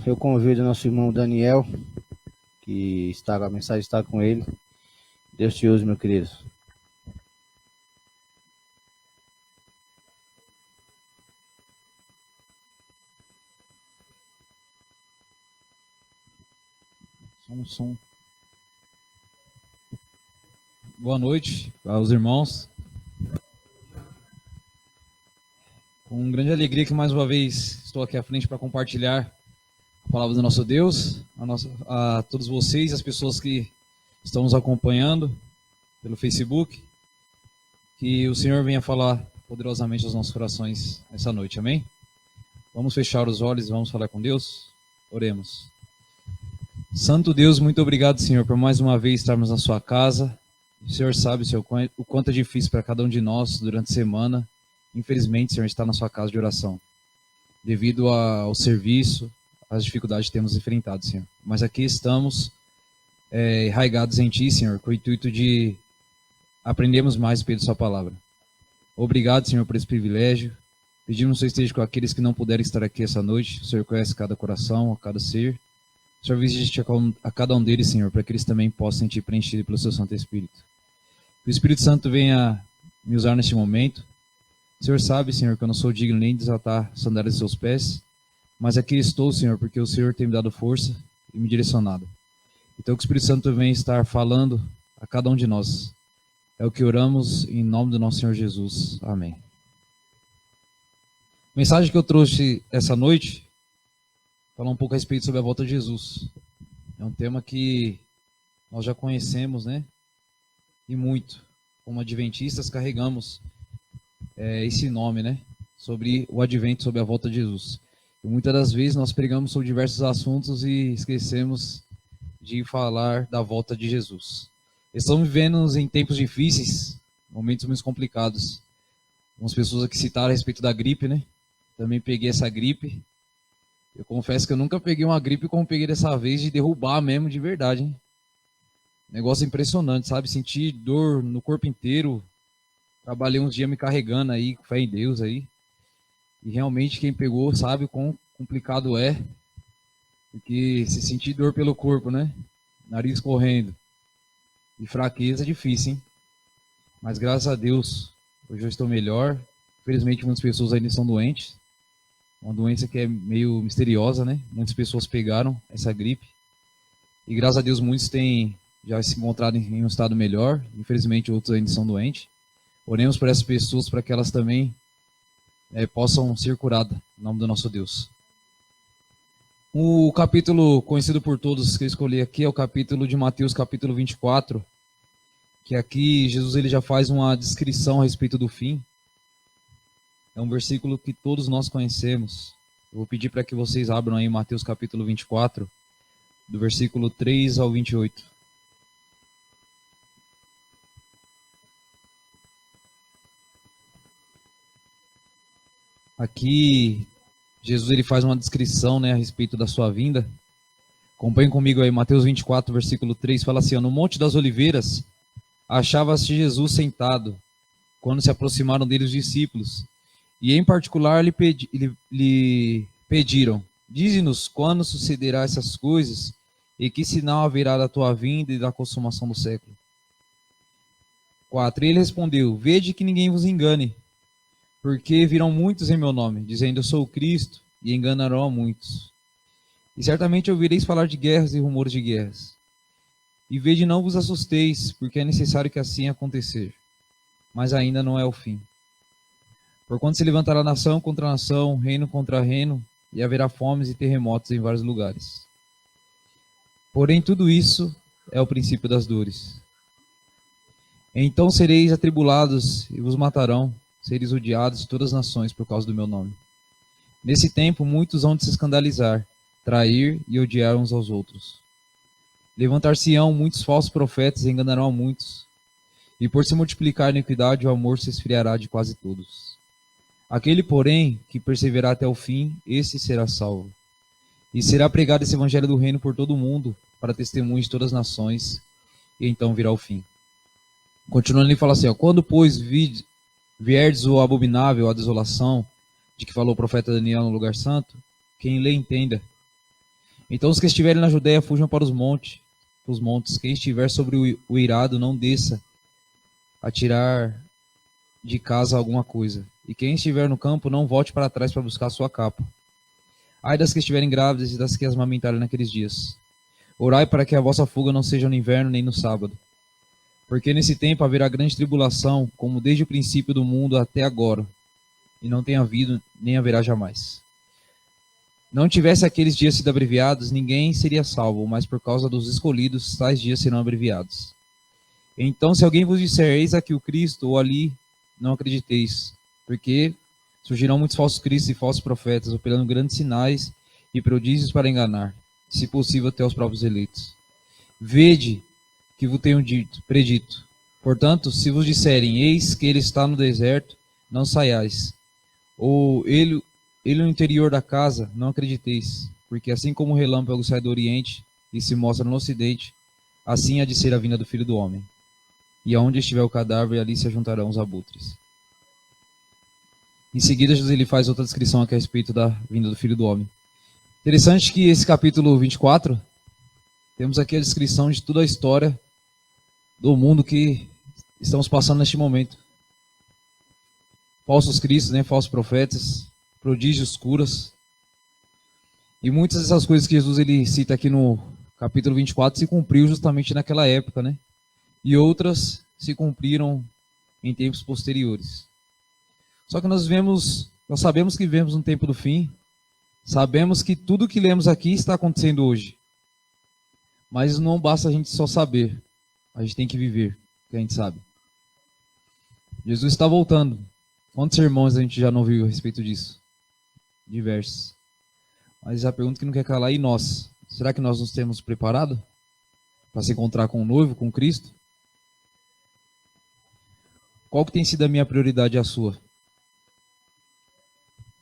Eu convido nosso irmão Daniel, que a mensagem está com ele. Deus te use, meu querido. Som. Boa noite aos irmãos. Com grande alegria que mais uma vez estou aqui à frente para compartilhar a palavra do nosso Deus, a todos vocês, as pessoas que estão nos acompanhando pelo Facebook. Que o Senhor venha falar poderosamente aos nossos corações essa noite, amém? Vamos fechar os olhos e vamos falar com Deus? Oremos. Santo Deus, muito obrigado, Senhor, por mais uma vez estarmos na sua casa. O Senhor sabe, Senhor, o quanto é difícil para cada um de nós durante a semana. Infelizmente, Senhor, está na sua casa de oração, devido ao serviço, às dificuldades que temos enfrentado, Senhor. Mas aqui estamos enraigados em Ti, Senhor, com o intuito de aprendermos mais pela sua palavra. Obrigado, Senhor, por esse privilégio. Pedimos que o Senhor esteja com aqueles que não puderem estar aqui essa noite. O Senhor conhece cada coração, cada ser. O Senhor visite a cada um deles, Senhor, para que eles também possam sentir preenchidos pelo seu Santo Espírito. Que o Espírito Santo venha me usar neste momento. O Senhor sabe, Senhor, que eu não sou digno nem de desatar as sandálias de seus pés, mas aqui estou, Senhor, porque o Senhor tem me dado força e me direcionado. Então que o Espírito Santo venha estar falando a cada um de nós. É o que oramos em nome do nosso Senhor Jesus. Amém. A mensagem que eu trouxe essa noite, falar um pouco a respeito sobre a volta de Jesus. É um tema que nós já conhecemos, né? E muito. Como adventistas carregamos esse nome, né? Sobre o advento, sobre a volta de Jesus. E muitas das vezes nós pregamos sobre diversos assuntos e esquecemos de falar da volta de Jesus. Estamos vivendo em tempos difíceis, momentos muito complicados. Algumas pessoas aqui citaram a respeito da gripe, né? Também peguei essa gripe. Eu confesso que eu nunca peguei uma gripe como peguei dessa vez, de derrubar mesmo, de verdade, hein? Negócio impressionante, sabe? Senti dor no corpo inteiro. Trabalhei uns dias me carregando aí, com fé em Deus aí. E realmente quem pegou sabe o quão complicado é. Porque se sentir dor pelo corpo, né? Nariz correndo. E fraqueza é difícil, hein? Mas graças a Deus, hoje eu estou melhor. Infelizmente muitas pessoas ainda estão doentes. Uma doença que é meio misteriosa, né? Muitas pessoas pegaram essa gripe. E graças a Deus muitos têm já se encontrado em um estado melhor. Infelizmente outros ainda são doentes. Oremos por essas pessoas para que elas também possam ser curadas, em nome do nosso Deus. O capítulo conhecido por todos que eu escolhi aqui é o capítulo de Mateus, capítulo 24, que aqui Jesus ele já faz uma descrição a respeito do fim. É um versículo que todos nós conhecemos. Eu vou pedir para que vocês abram aí Mateus capítulo 24, do versículo 3 ao 28. Aqui, Jesus ele faz uma descrição, né, a respeito da sua vinda. Acompanhem comigo aí, Mateus 24, versículo 3, fala assim: no Monte das Oliveiras, achava-se Jesus sentado, quando se aproximaram dele os discípulos. E em particular lhe pediram: dize-nos quando sucederá essas coisas, e que sinal haverá da tua vinda e da consumação do século. 4. Ele respondeu: vede que ninguém vos engane, porque virão muitos em meu nome, dizendo eu sou o Cristo, e enganarão a muitos. E certamente ouvireis falar de guerras e rumores de guerras. E vede, não vos assusteis, porque é necessário que assim acontecer. Mas ainda não é o fim. Porquanto se levantará nação contra nação, reino contra reino, e haverá fomes e terremotos em vários lugares. Porém, tudo isso é o princípio das dores. Então sereis atribulados e vos matarão, sereis odiados de todas as nações por causa do meu nome. Nesse tempo, muitos hão de se escandalizar, trair e odiar uns aos outros. Levantar-se-ão muitos falsos profetas e enganarão a muitos. E por se multiplicar a iniquidade, o amor se esfriará de quase todos. Aquele, porém, que perseverar até o fim, esse será salvo. E será pregado esse evangelho do reino por todo o mundo, para testemunho de todas as nações, e então virá o fim. Continuando, ele fala assim: quando, pois, vierdes o abominável, a desolação, de que falou o profeta Daniel no lugar santo, quem lê entenda. Então os que estiverem na Judéia fujam para os montes. Quem estiver sobre o eirado não desça a tirar de casa alguma coisa. E quem estiver no campo não volte para trás para buscar sua capa. Ai das que estiverem grávidas e das que as amamentarem naqueles dias. Orai para que a vossa fuga não seja no inverno nem no sábado. Porque nesse tempo haverá grande tribulação, como desde o princípio do mundo até agora, e não tem havido, nem haverá jamais. Não tivesse aqueles dias sido abreviados, ninguém seria salvo, mas por causa dos escolhidos, tais dias serão abreviados. Então, se alguém vos disser, eis aqui o Cristo, ou ali, não acrediteis, porque surgirão muitos falsos cristos e falsos profetas, operando grandes sinais e prodígios para enganar, se possível até os próprios eleitos. Vede que vos tenho predito. Portanto, se vos disserem, eis que ele está no deserto, não saiais. Ou ele no interior da casa, não acrediteis. Porque assim como o relâmpago sai do oriente e se mostra no ocidente, assim há de ser a vinda do Filho do Homem. E aonde estiver o cadáver, ali se ajuntarão os abutres. Em seguida, Jesus ele faz outra descrição aqui a respeito da vinda do Filho do Homem. Interessante que esse capítulo 24, temos aqui a descrição de toda a história do mundo que estamos passando neste momento. Falsos cristos, né? Falsos profetas, prodígios, curas. E muitas dessas coisas que Jesus ele cita aqui no capítulo 24 se cumpriu justamente naquela época, né? E outras se cumpriram em tempos posteriores. Só que nós sabemos que vivemos no tempo do fim, sabemos que tudo que lemos aqui está acontecendo hoje. Mas não basta a gente só saber, a gente tem que viver, que a gente sabe. Jesus está voltando. Quantos sermões a gente já não ouviu a respeito disso? Diversos. Mas a pergunta que não quer calar, e nós? Será que nós nos temos preparado para se encontrar com o noivo, com Cristo? Qual que tem sido a minha prioridade e a sua?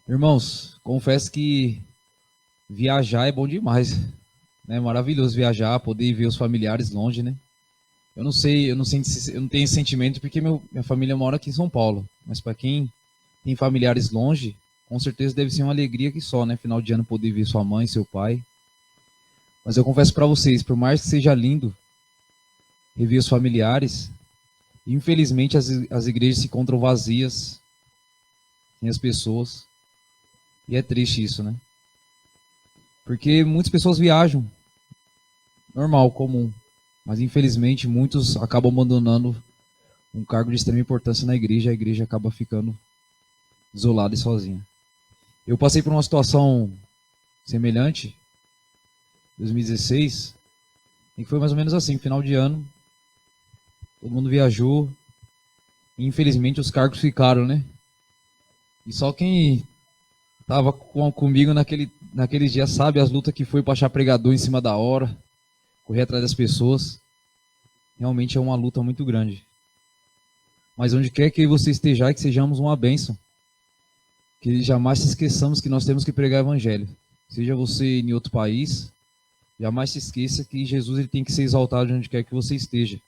Irmãos, confesso que viajar é bom demais. É maravilhoso viajar, poder ver os familiares longe, né? Eu não tenho esse sentimento porque minha família mora aqui em São Paulo. Mas para quem tem familiares longe, com certeza deve ser uma alegria que só, né? Final de ano poder ver sua mãe, seu pai. Mas eu confesso para vocês, por mais que seja lindo rever os familiares, infelizmente as igrejas se encontram vazias, sem as pessoas. E é triste isso, né? Porque muitas pessoas viajam, normal, comum. Mas infelizmente muitos acabam abandonando um cargo de extrema importância na igreja, a igreja acaba ficando isolada e sozinha. Eu passei por uma situação semelhante, 2016, em que foi mais ou menos assim, final de ano, todo mundo viajou, e infelizmente os cargos ficaram, né? E só quem estava comigo naquele dia sabe as lutas que foi para achar pregador em cima da hora, correr atrás das pessoas. Realmente é uma luta muito grande. Mas onde quer que você esteja, que sejamos uma bênção. Que jamais se esqueçamos que nós temos que pregar o evangelho. Seja você em outro país, jamais se esqueça que Jesus ele tem que ser exaltado onde quer que você esteja.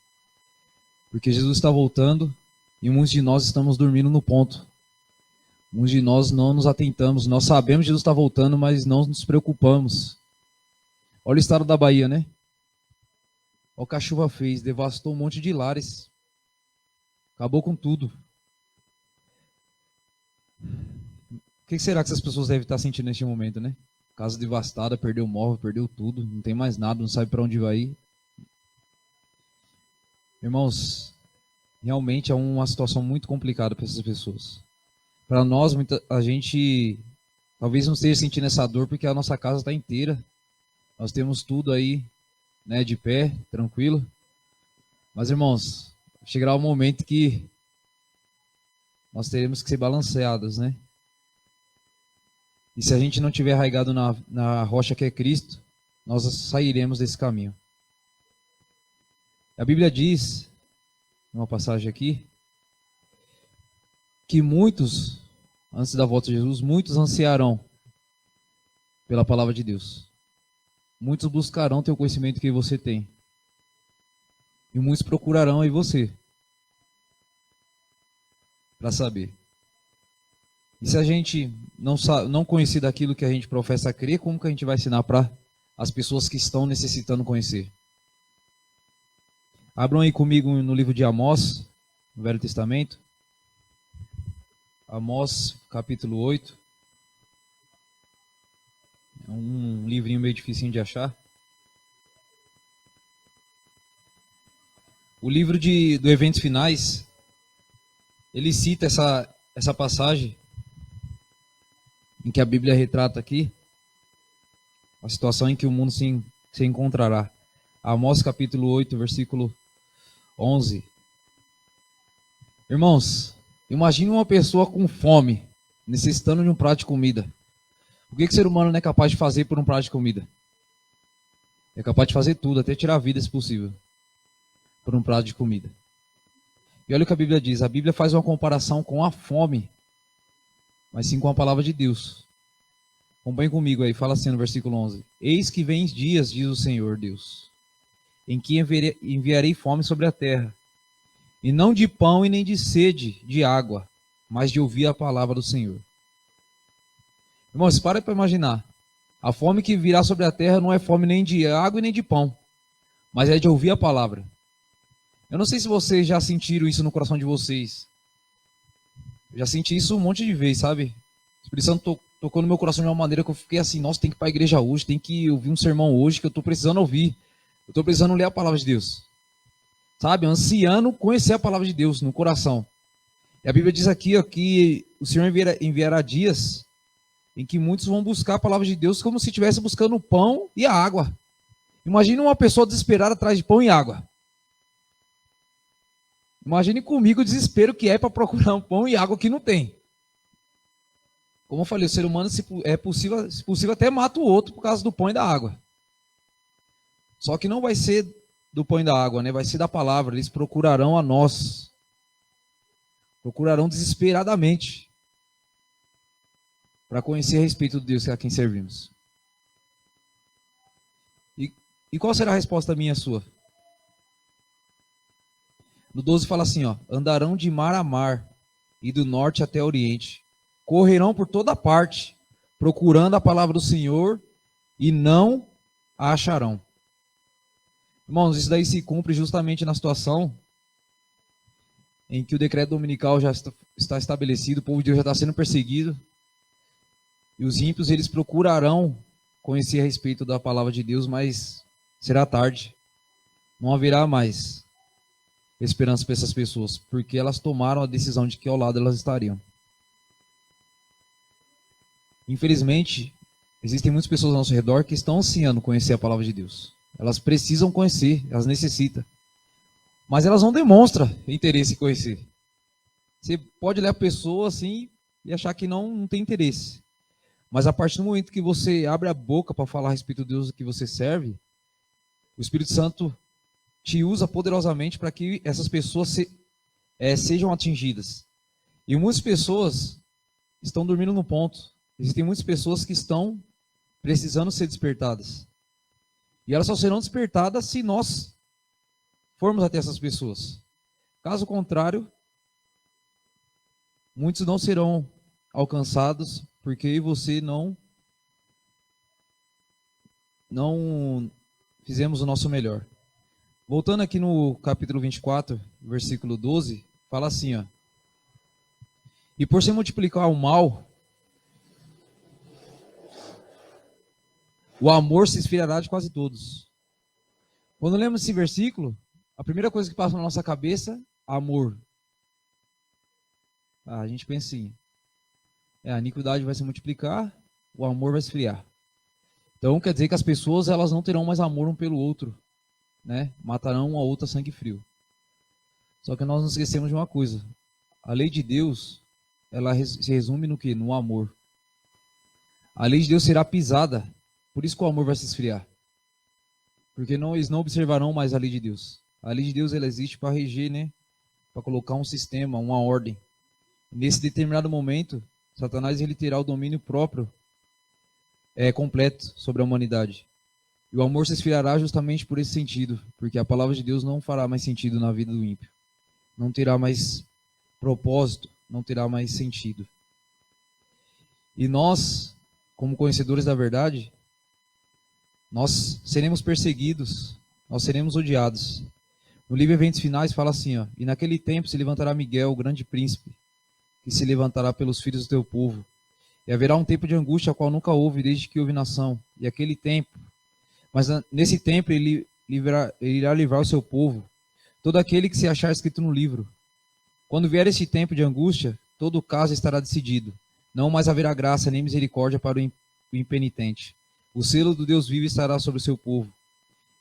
Porque Jesus está voltando e muitos de nós estamos dormindo no ponto. Muitos de nós não nos atentamos. Nós sabemos que Jesus está voltando, mas não nos preocupamos. Olha o estado da Bahia, né? Olha o que a chuva fez. Devastou um monte de lares. Acabou com tudo. O que será que essas pessoas devem estar sentindo neste momento, né? Casa devastada, perdeu o móvel, perdeu tudo. Não tem mais nada, não sabe para onde vai ir. Irmãos, realmente é uma situação muito complicada para essas pessoas. Para nós, a gente talvez não esteja sentindo essa dor porque a nossa casa está inteira. Nós temos tudo aí, né, de pé, tranquilo. Mas, irmãos, chegará o momento que nós teremos que ser balanceados, né? E se a gente não tiver arraigado na rocha que é Cristo, nós sairemos desse caminho. A Bíblia diz, numa passagem aqui, que muitos, antes da volta de Jesus, muitos ansiarão pela palavra de Deus. Muitos buscarão ter o conhecimento que você tem. E muitos procurarão em você para saber. E se a gente não conhecer daquilo que a gente professa crer, como que a gente vai ensinar para as pessoas que estão necessitando conhecer. Abram aí comigo no livro de Amós, no Velho Testamento. Amós, capítulo 8. É um livrinho meio dificinho de achar. O livro do Eventos Finais, ele cita essa passagem em que a Bíblia retrata aqui a situação em que o mundo se encontrará. Amós capítulo 8, versículo 11. Irmãos, imagine uma pessoa com fome, necessitando de um prato de comida. O que o ser humano não é capaz de fazer por um prato de comida? É capaz de fazer tudo, até tirar a vida, se possível, por um prato de comida. E olha o que a Bíblia diz. A Bíblia faz uma comparação com a fome, mas sim com a palavra de Deus. Acompanhe comigo aí, fala assim no versículo 11. Eis que vem dias, diz o Senhor Deus, em que enviarei fome sobre a terra, e não de pão e nem de sede de água, mas de ouvir a palavra do Senhor. Irmãos, para imaginar. A fome que virá sobre a terra não é fome nem de água e nem de pão, mas é de ouvir a palavra. Eu não sei se vocês já sentiram isso no coração de vocês. Eu já senti isso um monte de vezes, sabe? O Espírito Santo tocou no meu coração de uma maneira que eu fiquei assim, nossa, tem que ir para a igreja hoje, tem que ouvir um sermão hoje que eu estou precisando ouvir. Eu estou precisando ler a palavra de Deus. Sabe? Ansiando conhecer a palavra de Deus no coração. E a Bíblia diz aqui ó, que o Senhor enviará dias em que muitos vão buscar a palavra de Deus como se estivesse buscando o pão e a água. Imagine uma pessoa desesperada atrás de pão e água. Imagine comigo o desespero que é para procurar um pão e água que não tem. Como eu falei, o ser humano, se possível, até mata o outro por causa do pão e da água. Só que não vai ser do pão e da água, né? Vai ser da palavra. Eles procurarão a nós. Procurarão desesperadamente para conhecer a respeito de Deus a quem servimos. E qual será a resposta minha e sua? No 12 fala assim, ó, andarão de mar a mar e do norte até o oriente. Correrão por toda parte, procurando a palavra do Senhor e não a acharão. Irmãos, isso daí se cumpre justamente na situação em que o decreto dominical já está estabelecido, o povo de Deus já está sendo perseguido, e os ímpios eles procurarão conhecer a respeito da palavra de Deus, mas será tarde. Não haverá mais esperança para essas pessoas, porque elas tomaram a decisão de que ao lado elas estariam. Infelizmente, existem muitas pessoas ao nosso redor que estão ansiando conhecer a palavra de Deus. Elas precisam conhecer, elas necessitam. Mas elas não demonstram interesse em conhecer. Você pode ler a pessoa assim e achar que não tem interesse. Mas a partir do momento que você abre a boca para falar a respeito de Deus que você serve, o Espírito Santo te usa poderosamente para que essas pessoas sejam atingidas. E muitas pessoas estão dormindo no ponto. Existem muitas pessoas que estão precisando ser despertadas. E elas só serão despertadas se nós formos até essas pessoas. Caso contrário, muitos não serão alcançados porque eu e você não fizemos o nosso melhor. Voltando aqui no capítulo 24, versículo 12, fala assim, ó. E por se multiplicar o mal, o amor se esfriará de quase todos. Quando lemos esse versículo, a primeira coisa que passa na nossa cabeça, amor. A gente pensa assim, a iniquidade vai se multiplicar, o amor vai esfriar. Então quer dizer que as pessoas elas não terão mais amor um pelo outro, né? Matarão um ao outro a sangue frio. Só que nós nos esquecemos de uma coisa. A lei de Deus, ela se resume no quê? No amor. A lei de Deus será pisada, por isso que o amor vai se esfriar. Porque eles não observarão mais a lei de Deus. A lei de Deus ela existe para reger, né? Para colocar um sistema, uma ordem. Nesse determinado momento, Satanás ele terá o domínio próprio completo sobre a humanidade. E o amor se esfriará justamente por esse sentido, porque a palavra de Deus não fará mais sentido na vida do ímpio. Não terá mais propósito, não terá mais sentido. E nós, como conhecedores da verdade, nós seremos perseguidos, nós seremos odiados. No livro Eventos Finais fala assim, ó, e naquele tempo se levantará Miguel, o grande príncipe, que se levantará pelos filhos do teu povo. E haverá um tempo de angústia, a qual nunca houve desde que houve nação. E aquele tempo, mas nesse tempo ele irá livrar o seu povo, todo aquele que se achar escrito no livro. Quando vier esse tempo de angústia, todo o caso estará decidido. Não mais haverá graça nem misericórdia para o impenitente. O selo do Deus vivo estará sobre o seu povo.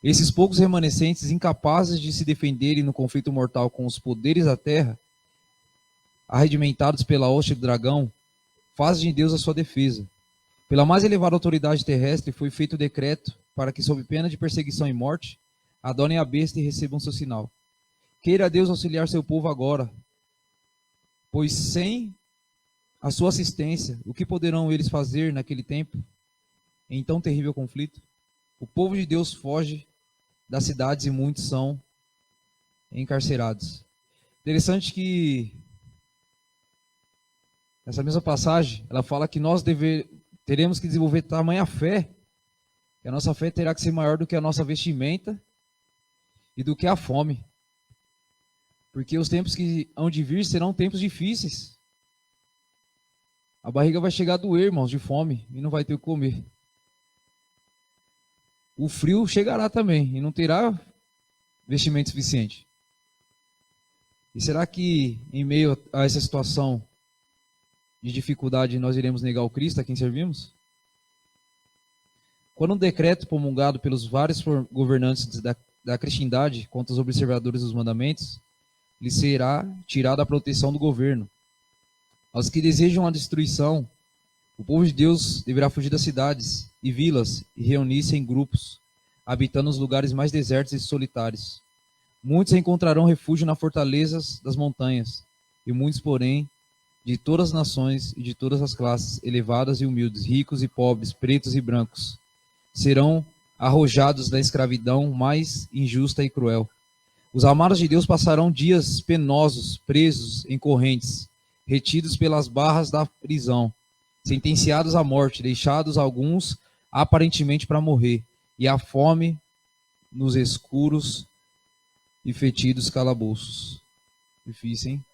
Esses poucos remanescentes, incapazes de se defenderem no conflito mortal com os poderes da terra, arredimentados pela hoste do dragão, fazem de Deus a sua defesa. Pela mais elevada autoridade terrestre foi feito o decreto para que, sob pena de perseguição e morte, adorem a besta e recebam seu sinal. Queira Deus auxiliar seu povo agora, pois sem a sua assistência, o que poderão eles fazer naquele tempo, em tão terrível conflito? O povo de Deus foge das cidades e muitos são encarcerados. Interessante que essa mesma passagem, ela fala que nós teremos que desenvolver tamanha fé, que a nossa fé terá que ser maior do que a nossa vestimenta e do que a fome. Porque os tempos que hão de vir serão tempos difíceis. A barriga vai chegar a doer, irmãos, de fome, e não vai ter o que comer. O frio chegará também, e não terá vestimento suficiente. E será que, em meio a essa situação de dificuldade, nós iremos negar o Cristo a quem servimos? Quando um decreto promulgado pelos vários governantes da cristandade contra os observadores dos mandamentos, lhe será tirada a proteção do governo. Aos que desejam a destruição, o povo de Deus deverá fugir das cidades e vilas e reunir-se em grupos, habitando os lugares mais desertos e solitários. Muitos encontrarão refúgio nas fortalezas das montanhas, e muitos, porém, de todas as nações e de todas as classes, elevadas e humildes, ricos e pobres, pretos e brancos, serão arrojados da escravidão mais injusta e cruel. Os amados de Deus passarão dias penosos, presos em correntes, retidos pelas barras da prisão, sentenciados à morte, deixados alguns aparentemente para morrer, e à fome nos escuros e fetidos calabouços. Difícil, hein?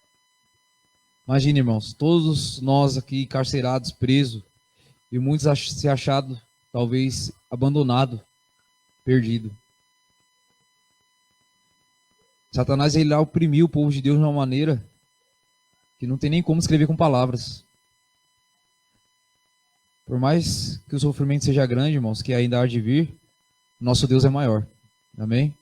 Imagine, irmãos, todos nós aqui encarcerados, presos, e muitos se achado, talvez, abandonado, perdido. Satanás, ele lá oprimiu o povo de Deus de uma maneira que não tem nem como escrever com palavras. Por mais que o sofrimento seja grande, irmãos, que ainda há de vir, nosso Deus é maior. Amém?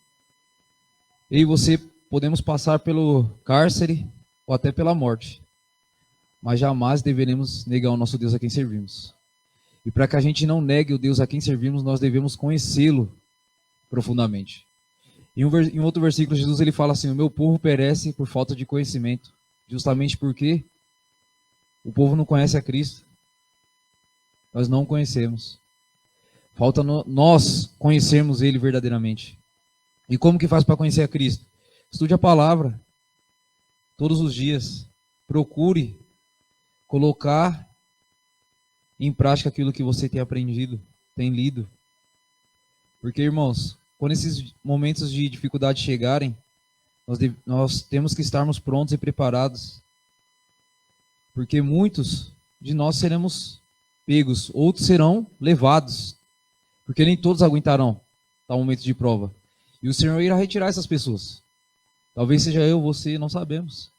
Eu e você podemos passar pelo cárcere ou até pela morte, mas jamais deveremos negar o nosso Deus a quem servimos. E para que a gente não negue o Deus a quem servimos, nós devemos conhecê-lo profundamente. Em um outro versículo, Jesus ele fala assim: o meu povo perece por falta de conhecimento, justamente porque o povo não conhece a Cristo. Nós não conhecemos. Falta nós conhecermos Ele verdadeiramente. E como que faz para conhecer a Cristo? Estude a palavra todos os dias. Procure colocar em prática aquilo que você tem aprendido, tem lido. Porque, irmãos, quando esses momentos de dificuldade chegarem, nós temos que estarmos prontos e preparados. Porque muitos de nós seremos pegos, outros serão levados. Porque nem todos aguentarão tal momento de prova. E o Senhor irá retirar essas pessoas. Talvez seja eu, você, não sabemos.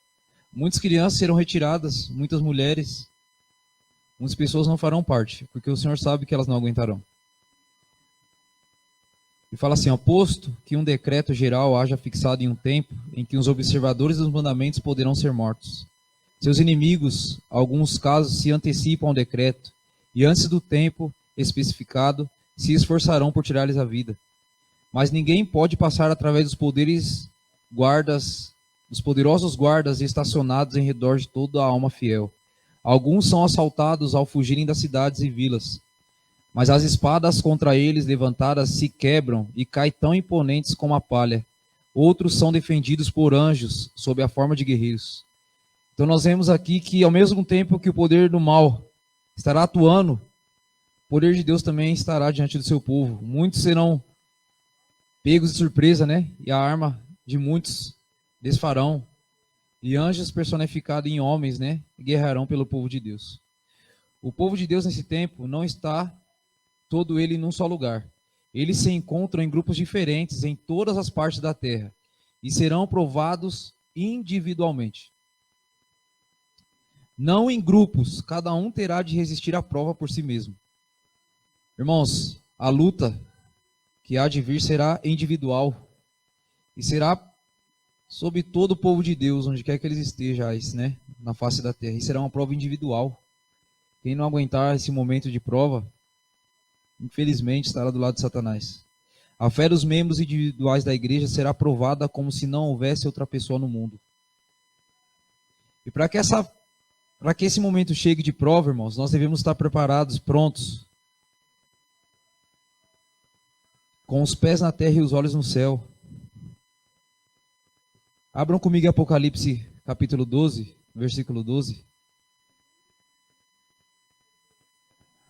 Muitas crianças serão retiradas, muitas mulheres. Muitas pessoas não farão parte, porque o Senhor sabe que elas não aguentarão. E fala assim: posto que um decreto geral haja fixado em um tempo em que os observadores dos mandamentos poderão ser mortos. Seus inimigos, alguns casos, se antecipam ao decreto, e antes do tempo especificado, se esforçarão por tirar-lhes a vida. Mas ninguém pode passar através dos poderosos guardas estacionados em redor de toda a alma fiel. Alguns são assaltados ao fugirem das cidades e vilas, mas as espadas contra eles levantadas se quebram e caem tão imponentes como a palha. Outros são defendidos por anjos, sob a forma de guerreiros. Então nós vemos aqui que, ao mesmo tempo que o poder do mal estará atuando, poder de Deus também estará diante do seu povo. Muitos serão pegos de surpresa, né? E a arma de muitos desfarão. E anjos personificados em homens, né? Guerrearão pelo povo de Deus. O povo de Deus nesse tempo não está todo ele num só lugar. Eles se encontram em grupos diferentes em todas as partes da terra e serão provados individualmente. Não em grupos, cada um terá de resistir à prova por si mesmo. Irmãos, a luta que há de vir será individual e será sobre todo o povo de Deus, onde quer que eles estejam, né, na face da terra. E será uma prova individual. Quem não aguentar esse momento de prova, infelizmente, estará do lado de Satanás. A fé dos membros individuais da igreja será provada como se não houvesse outra pessoa no mundo. E para que esse momento chegue de prova, irmãos, nós devemos estar preparados, prontos, com os pés na terra e os olhos no céu. Abram comigo Apocalipse capítulo 12, versículo 12.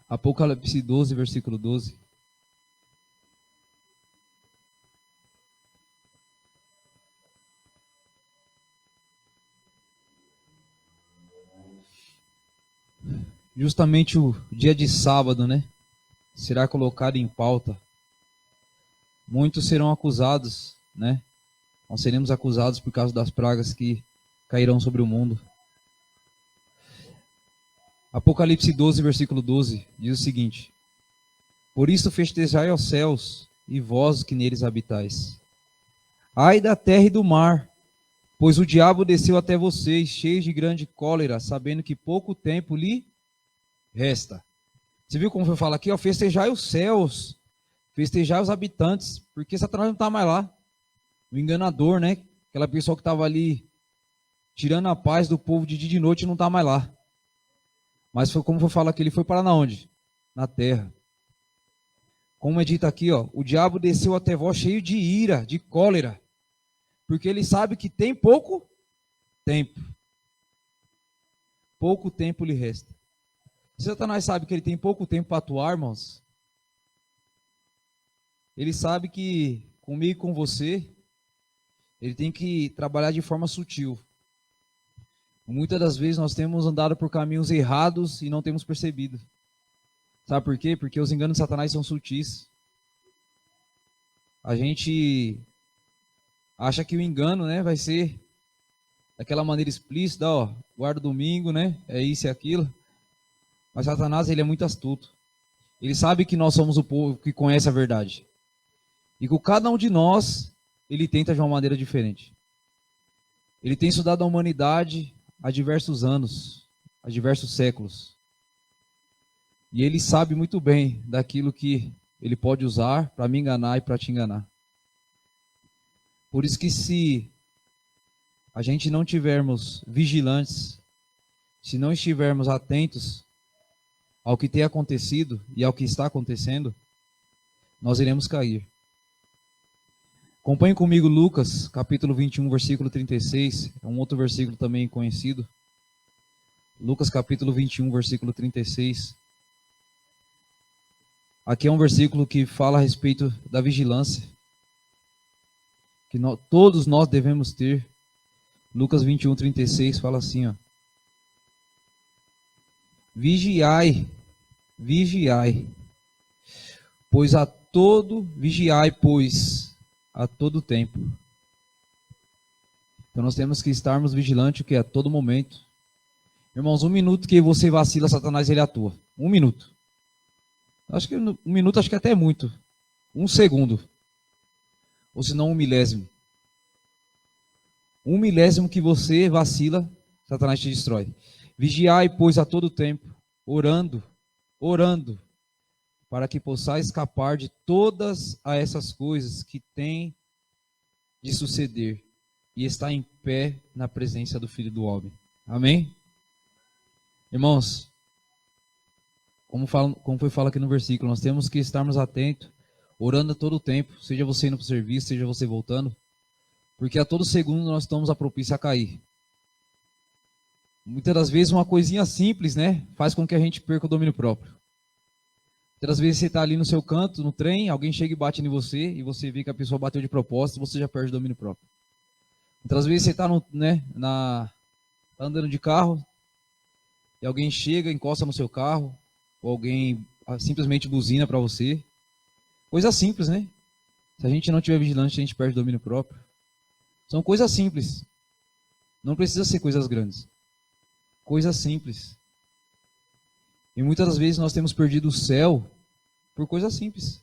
Apocalipse 12, versículo 12. Justamente o dia de sábado, né, será colocado em pauta. Muitos serão acusados, né? Nós seremos acusados por causa das pragas que cairão sobre o mundo. Apocalipse 12, versículo 12, diz o seguinte: Por isso festejai aos céus, e vós que neles habitais. Ai da terra e do mar, pois o diabo desceu até vocês, cheio de grande cólera, sabendo que pouco tempo lhe resta. Você viu como eu falo aqui? Ó, festejai os céus, festejai os habitantes, porque Satanás não está mais lá. O enganador, né? Aquela pessoa que estava ali tirando a paz do povo de dia e de noite não está mais lá. Mas foi como eu falo aqui, ele foi para onde? Na terra. Como é dito aqui, ó, o diabo desceu até vós cheio de ira, de cólera, porque ele sabe que tem pouco tempo. Pouco tempo lhe resta. Se Satanás sabe que ele tem pouco tempo para atuar, irmãos, ele sabe que comigo e com você, ele tem que trabalhar de forma sutil. Muitas das vezes nós temos andado por caminhos errados e não temos percebido. Sabe por quê? Porque os enganos de Satanás são sutis. A gente acha que o engano, né, vai ser daquela maneira explícita, ó, guarda o domingo, né, é isso e aquilo. Mas Satanás, ele é muito astuto. Ele sabe que nós somos o povo que conhece a verdade. E com cada um de nós, ele tenta de uma maneira diferente. Ele tem estudado a humanidade há diversos anos, há diversos séculos. E ele sabe muito bem daquilo que ele pode usar para me enganar e para te enganar. Por isso que se a gente não tivermos vigilantes, se não estivermos atentos ao que tem acontecido e ao que está acontecendo, nós iremos cair. Acompanhe comigo Lucas, capítulo 21, versículo 36. É um outro versículo também conhecido. Lucas, capítulo 21, versículo 36. Aqui é um versículo que fala a respeito da vigilância, que todos nós devemos ter. Lucas 21, 36 fala assim, ó. Vigiai, vigiai, pois a todo tempo. Então nós temos que estarmos vigilantes o que a todo momento. Irmãos, 1 minuto que você vacila, Satanás ele atua. 1 minuto. Acho que 1 minuto acho que até é muito. 1 segundo. Ou se não 1 milésimo. 1 milésimo que você vacila, Satanás te destrói. Vigiai, pois, a todo tempo, orando, para que possais escapar de todas essas coisas que têm de suceder e estar em pé na presença do Filho do Homem. Amém? Irmãos, como foi falado aqui no versículo, nós temos que estarmos atentos, orando a todo tempo, seja você indo para o serviço, seja você voltando, porque a todo segundo nós estamos a propício a cair. Muitas das vezes uma coisinha simples, né, faz com que a gente perca o domínio próprio. Muitas vezes você está ali no seu canto, no trem, alguém chega e bate em você, e você vê que a pessoa bateu de propósito, você já perde o domínio próprio. Muitas vezes você está andando de carro, e alguém chega, encosta no seu carro, ou alguém simplesmente buzina para você. Coisa simples, né? Se a gente não tiver vigilante, a gente perde o domínio próprio. São coisas simples. Não precisa ser coisas grandes. Coisas simples. E muitas das vezes nós temos perdido o céu por coisas simples.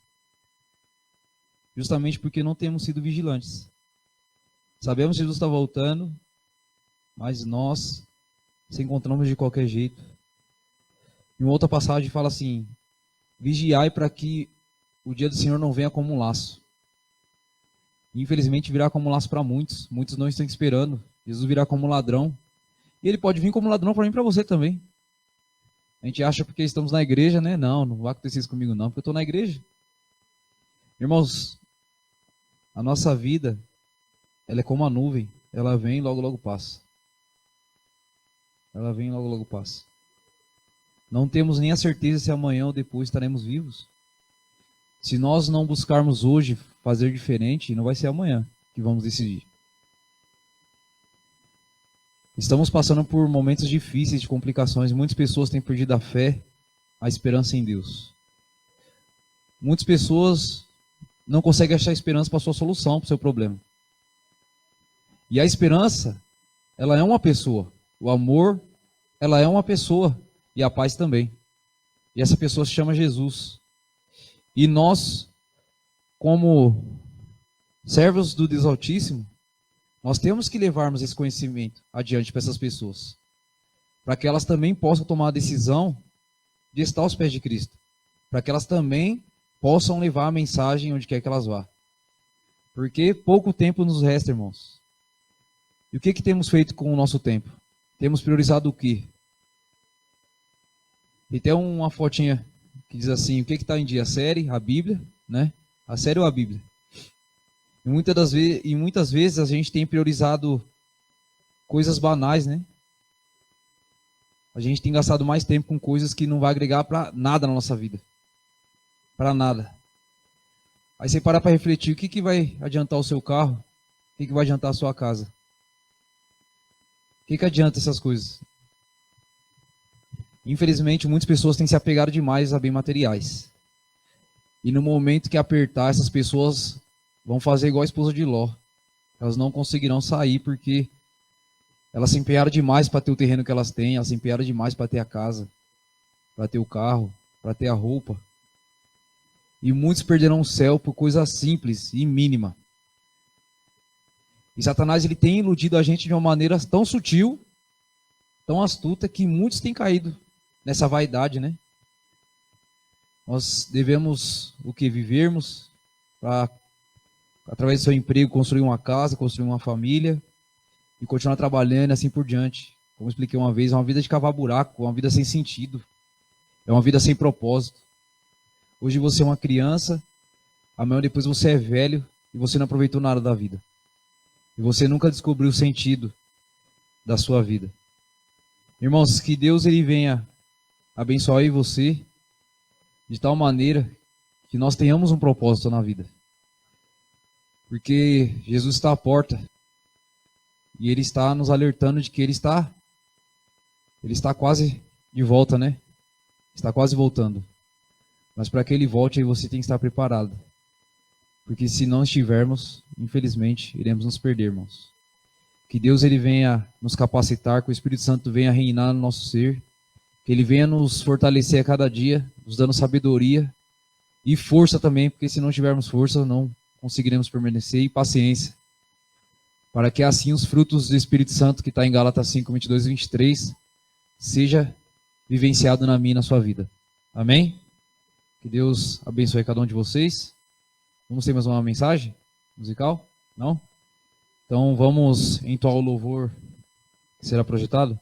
Justamente porque não temos sido vigilantes. Sabemos que Jesus está voltando, mas nós se encontramos de qualquer jeito. Em outra passagem fala assim: vigiai para que o dia do Senhor não venha como um laço. Infelizmente virá como um laço para muitos. Muitos não estão esperando. Jesus virá como um ladrão. E ele pode vir como um ladrão para mim e para você também. A gente acha porque estamos na igreja, né? Não vai acontecer isso comigo não, porque eu estou na igreja. Irmãos, a nossa vida, ela é como a nuvem. Ela vem e logo, logo passa. Ela vem e logo, logo passa. Não temos nem a certeza se amanhã ou depois estaremos vivos. Se nós não buscarmos hoje fazer diferente, não vai ser amanhã que vamos decidir. Estamos passando por momentos difíceis, de complicações. Muitas pessoas têm perdido a fé, a esperança em Deus. Muitas pessoas não conseguem achar esperança para a sua solução, para o seu problema. E a esperança, ela é uma pessoa. O amor, ela é uma pessoa. E a paz também. E essa pessoa se chama Jesus. E nós, como servos do Deus Altíssimo, nós temos que levarmos esse conhecimento adiante para essas pessoas. Para que elas também possam tomar a decisão de estar aos pés de Cristo. Para que elas também possam levar a mensagem onde quer que elas vá. Porque pouco tempo nos resta, irmãos. E o que temos feito com o nosso tempo? Temos priorizado o quê? E tem uma fotinha que diz assim: o que está em dia? A série, a Bíblia, né? A série ou a Bíblia? E muitas vezes a gente tem priorizado coisas banais, né? A gente tem gastado mais tempo com coisas que não vai agregar para nada na nossa vida. Para nada. Aí você para refletir: o que vai adiantar o seu carro? O que vai adiantar a sua casa? O que adianta essas coisas? Infelizmente, muitas pessoas têm se apegado demais a bens materiais. E no momento que apertar, essas pessoas vão fazer igual a esposa de Ló. Elas não conseguirão sair porque elas se empenharam demais para ter o terreno que elas têm, elas se empenharam demais para ter a casa, para ter o carro, para ter a roupa. E muitos perderão o céu por coisa simples e mínima. E Satanás, ele tem iludido a gente de uma maneira tão sutil, tão astuta, que muitos têm caído nessa vaidade, né? Nós devemos vivermos para, através do seu emprego, construir uma casa, construir uma família e continuar trabalhando e assim por diante. Como eu expliquei uma vez, é uma vida de cavar buraco, uma vida sem sentido, é uma vida sem propósito. Hoje você é uma criança, amanhã depois você é velho e você não aproveitou nada da vida. E você nunca descobriu o sentido da sua vida. Irmãos, que Deus ele venha abençoar você de tal maneira que nós tenhamos um propósito na vida. Porque Jesus está à porta e ele está nos alertando de que ele está quase de volta, né? Está quase voltando. Mas para que ele volte, aí você tem que estar preparado. Porque se não estivermos, infelizmente, iremos nos perder, irmãos. Que Deus ele venha nos capacitar, que o Espírito Santo venha reinar no nosso ser, que ele venha nos fortalecer a cada dia, nos dando sabedoria e força também, porque se não tivermos força, não conseguiremos permanecer, e paciência, para que assim os frutos do Espírito Santo, que está em Gálatas 5, 22 e 23, seja vivenciado na minha e na sua vida. Amém? Que Deus abençoe cada um de vocês. Vamos ter mais uma mensagem musical? Não? Então vamos entoar o louvor que será projetado.